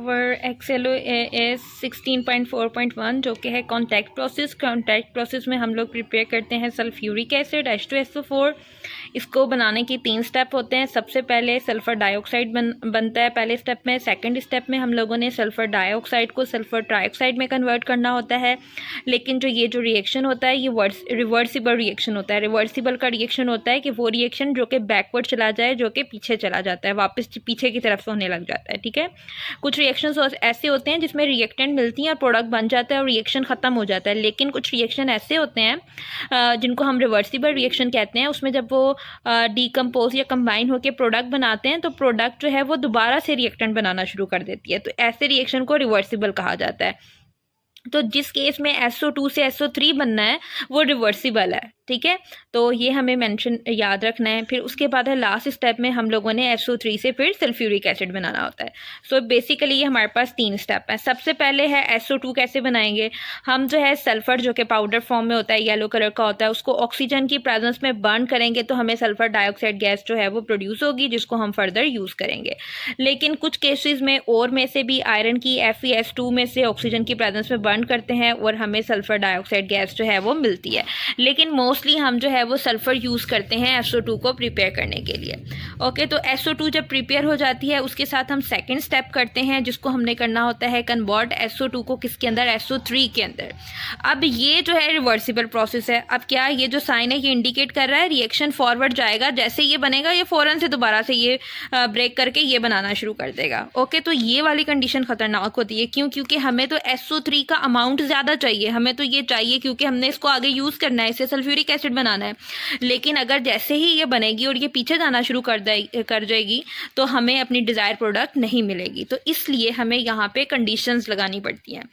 our XLOAS 16.4.1 जो कि है कॉन्टैक्ट प्रोसेस। कॉन्टैक्ट प्रोसेस में हम लोग प्रिपेयर करते हैं सल्फ्यूरिक एसिड H2SO4। इसको बनाने की 3 स्टेप होते हैं। सबसे पहले सल्फ़र डाइऑक्साइड बनता है पहले स्टेप में। सेकंड स्टेप में हम लोगों ने सल्फ़र डाइऑक्साइड को सल्फ़र ट्राइऑक्साइड में कन्वर्ट करना होता है। लेकिन ये जो रिएक्शन होता है ये रिवर्सिबल रिएक्शन होता है। रिवर्सिबल का रिएक्शन होता है कि वो रिएक्शन जो कि बैकवर्ड चला जाए, जो कि पीछे चला जाता है, वापस पीछे की तरफ से होने लग जाता है। ठीक है, कुछ रिएक्शंस ऐसे होते हैं जिसमें रिएक्टेंट मिलती हैं और प्रोडक्ट बन जाता है और रिएक्शन ख़त्म हो जाता है। लेकिन कुछ रिएक्शन ऐसे होते हैं जिनको हम रिवर्सिबल रिएक्शन कहते हैं। उसमें जब वो डीकम्पोज या कंबाइन होकर प्रोडक्ट बनाते हैं तो प्रोडक्ट जो है वो दोबारा से रिएक्टेंट बनाना शुरू कर देती है। तो ऐसे रिएक्शन को रिवर्सिबल कहा जाता है। तो जिस केस में SO2 से SO3 बनना है वो रिवर्सिबल है। ठीक है, तो ये हमें मेंशन याद रखना है। फिर उसके बाद है लास्ट स्टेप में हम लोगों ने SO3 से फिर सल्फ्यूरिक एसिड बनाना होता है। सो बेसिकली ये हमारे पास 3 स्टेप है। सबसे पहले है SO2 कैसे बनाएंगे। हम जो है सल्फ़र जो कि पाउडर फॉर्म में होता है, येलो कलर का होता है, उसको ऑक्सीजन की प्रेजेंस में बर्न करेंगे तो हमें सल्फ़र डाइऑक्साइड गैस जो है वो प्रोड्यूस होगी, जिसको हम फर्दर यूज़ करेंगे। लेकिन कुछ केसेस में और में से भी आयरन की FeS2 में से ऑक्सीजन की प्रेजेंस में बर्न करते हैं और हमें सल्फ़र डाइऑक्साइड गैस जो है वो मिलती है। लेकिन मोस्टली हम जो है वो सल्फ़र यूज़ करते हैं SO2 को प्रिपेयर करने के लिए। ओके, तो SO2 जब प्रिपेयर हो जाती है उसके साथ हम सेकंड स्टेप करते हैं, जिसको हमने करना होता है कन्वर्ट SO2 को किसके अंदर, SO3 के अंदर। अब ये जो है रिवर्सिबल प्रोसेस है। अब क्या ये जो साइन है ये इंडिकेट कर रहा है रिएक्शन फॉरवर्ड जाएगा, जैसे ये बनेगा ये फ़ौरन से दोबारा से ये ब्रेक करके ये बनाना शुरू कर देगा। ओके, तो ये वाली कंडीशन ख़तरनाक होती है। क्यों? क्योंकि हमें तो SO3 का अमाउंट ज़्यादा चाहिए, हमें तो ये चाहिए क्योंकि हमने इसको आगे यूज़ करना है, इसे सल्फ्यूरिक एसिड बनाना है। लेकिन अगर जैसे ही ये बनेगी और ये पीछे जाना शुरू कर जाएगी तो हमें अपनी डिज़ायर प्रोडक्ट नहीं मिलेगी। तो इसलिए हमें यहाँ पे कंडीशंस लगानी पड़ती हैं।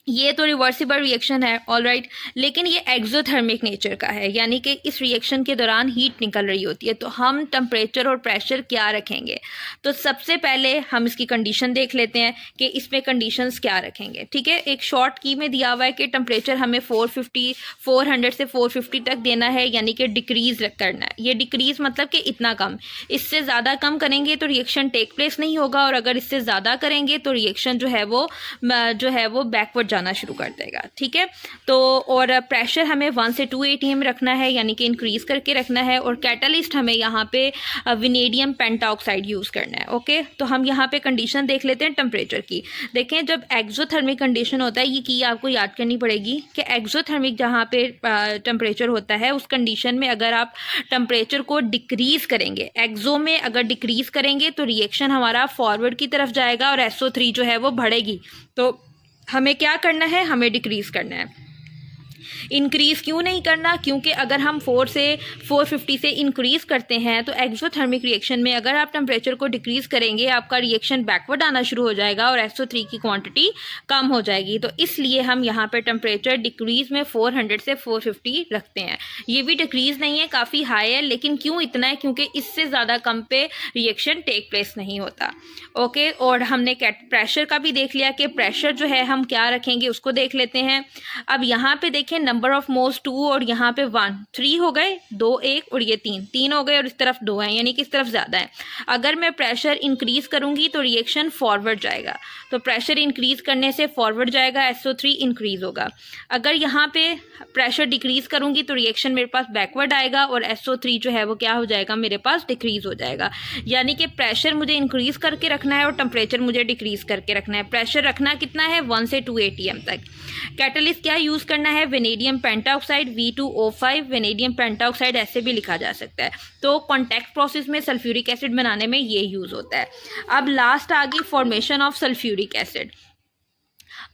ये तो रिवर्सिबल रिएक्शन है, ऑलराइट, लेकिन ये एक्सोथर्मिक नेचर का है, यानी कि इस रिएक्शन के दौरान हीट निकल रही होती है। तो हम टेम्परेचर और प्रेशर क्या रखेंगे। तो सबसे पहले हम इसकी कंडीशन देख लेते हैं कि इसमें कंडीशंस क्या रखेंगे। ठीक है, एक शॉर्ट की में दिया हुआ है कि टेम्परेचर हमें 400 से 450 तक देना है, यानी कि डिक्रीज़ करना है। ये डिक्रीज़ मतलब कि इतना कम, इससे ज़्यादा कम करेंगे तो रिएक्शन टेक प्लेस नहीं होगा, और अगर इससे ज़्यादा करेंगे तो रिएक्शन जो है वो बैकवर्ड जाना शुरू कर देगा। ठीक है, तो और प्रेशर हमें 1 से 2 atm रखना है, यानी कि इंक्रीज करके रखना है। और कैटलिस्ट हमें यहाँ पे विनेडियम पेंटाऑक्साइड यूज़ करना है। ओके, तो हम यहाँ पे कंडीशन देख लेते हैं टेम्परेचर की। देखें, जब एक्सोथर्मिक कंडीशन होता है, ये की आपको याद करनी पड़ेगी कि एक्सोथर्मिक जहाँ पे टेम्परेचर होता है उस कंडीशन में अगर आप टेम्परेचर को डिक्रीज करेंगे, एक्सो में अगर डिक्रीज करेंगे तो रिएक्शन हमारा फॉरवर्ड की तरफ जाएगा और SO3 जो है वो बढ़ेगी। तो हमें क्या करना है, हमें डिक्रीज़ करना है। इंक्रीज़ क्यों नहीं करना? क्योंकि अगर हम 4 से 450 से इंक्रीज़ करते हैं तो एक्सोथर्मिक रिएक्शन में अगर आप टेम्परेचर को डिक्रीज़ करेंगे आपका रिएक्शन बैकवर्ड आना शुरू हो जाएगा और SO3 की क्वांटिटी कम हो जाएगी। तो इसलिए हम यहाँ पे टेम्परेचर डिक्रीज़ में 400 से 450 रखते हैं। ये भी डिक्रीज़ नहीं है, काफ़ी हाई है, लेकिन क्यों इतना है? क्योंकि इससे ज़्यादा कम पे रिएक्शन टेक प्लेस नहीं होता। ओके, और हमने प्रेशर का भी देख लिया कि प्रेशर जो है हम क्या रखेंगे उसको देख लेते हैं। अब यहाँ पे देखें, नंबर ऑफ मोल्स 2 और यहाँ पे 1, 3 हो गए, 2 1 और ये 3 हो गए और इस तरफ 2 हैं, यानी कि इस तरफ ज़्यादा है। अगर मैं प्रेशर इंक्रीज़ करूँगी तो रिएक्शन फॉरवर्ड जाएगा, तो प्रेशर इंक्रीज़ करने से फॉरवर्ड जाएगा, SO3 इंक्रीज़ होगा। अगर यहाँ पे प्रेशर डिक्रीज़ करूँगी तो रिएक्शन मेरे पास बैकवर्ड आएगा और SO3 जो है वो क्या हो जाएगा, मेरे पास डिक्रीज़ हो जाएगा। यानी कि प्रेशर मुझे इंक्रीज़ करके रखना है और टेम्परेचर मुझे डिक्रीज़ करके रखना है। प्रेशर रखना कितना है, 1 से 2 atm तक। कैटलिस्ट क्या यूज़ करना है, vanadium pentoxide V2O5। Vanadium pentoxide ऐसे भी लिखा जा सकता है। तो कॉन्टैक्ट प्रोसेस में सल्फ्यूरिक एसिड बनाने में ये यूज़ होता है। अब लास्ट आ गई फॉर्मेशन ऑफ सल्फ्यूरिक एसिड।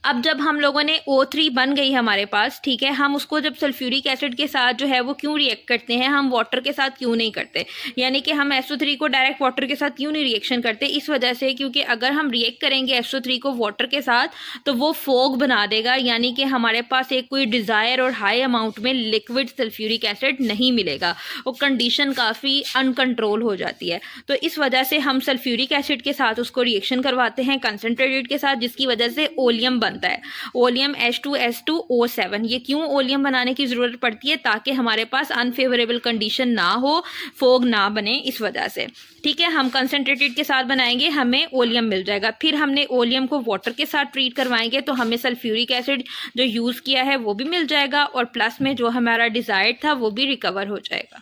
अब जब हम लोगों ने O3 बन गई हमारे पास, ठीक है, हम उसको जब सल्फ्यूरिक एसिड के साथ जो है वो क्यों रिएक्ट करते हैं, हम वाटर के साथ क्यों नहीं करते, यानी कि हम SO3 को डायरेक्ट वाटर के साथ क्यों नहीं रिएक्शन करते? इस वजह से क्योंकि अगर हम रिएक्ट करेंगे SO3 को वाटर के साथ तो वो फोग बना देगा, यानी कि हमारे पास एक कोई डिज़ायर और हाई अमाउंट में लिक्विड सल्फ्यूरिक एसिड नहीं मिलेगा, वो कंडीशन काफ़ी अनकंट्रोल हो जाती है। तो इस वजह से हम सल्फ्यूरिक एसिड के साथ उसको रिएक्शन करवाते हैं कंसनट्रेटेड के साथ, जिसकी वजह से ओलियम बनता बनता है ओलियम H2S2O7। ये क्यों ओलियम बनाने की ज़रूरत पड़ती है? ताकि हमारे पास अनफेवरेबल कंडीशन ना हो, फोग ना बने, इस वजह से। ठीक है, हम कंसनट्रेटेड के साथ बनाएंगे, हमें ओलियम मिल जाएगा। फिर हमने ओलियम को वाटर के साथ ट्रीट करवाएंगे तो हमें सल्फ्यूरिक एसिड जो यूज़ किया है वो भी मिल जाएगा और प्लस में जो हमारा डिज़ायर्ड था वो भी रिकवर हो जाएगा।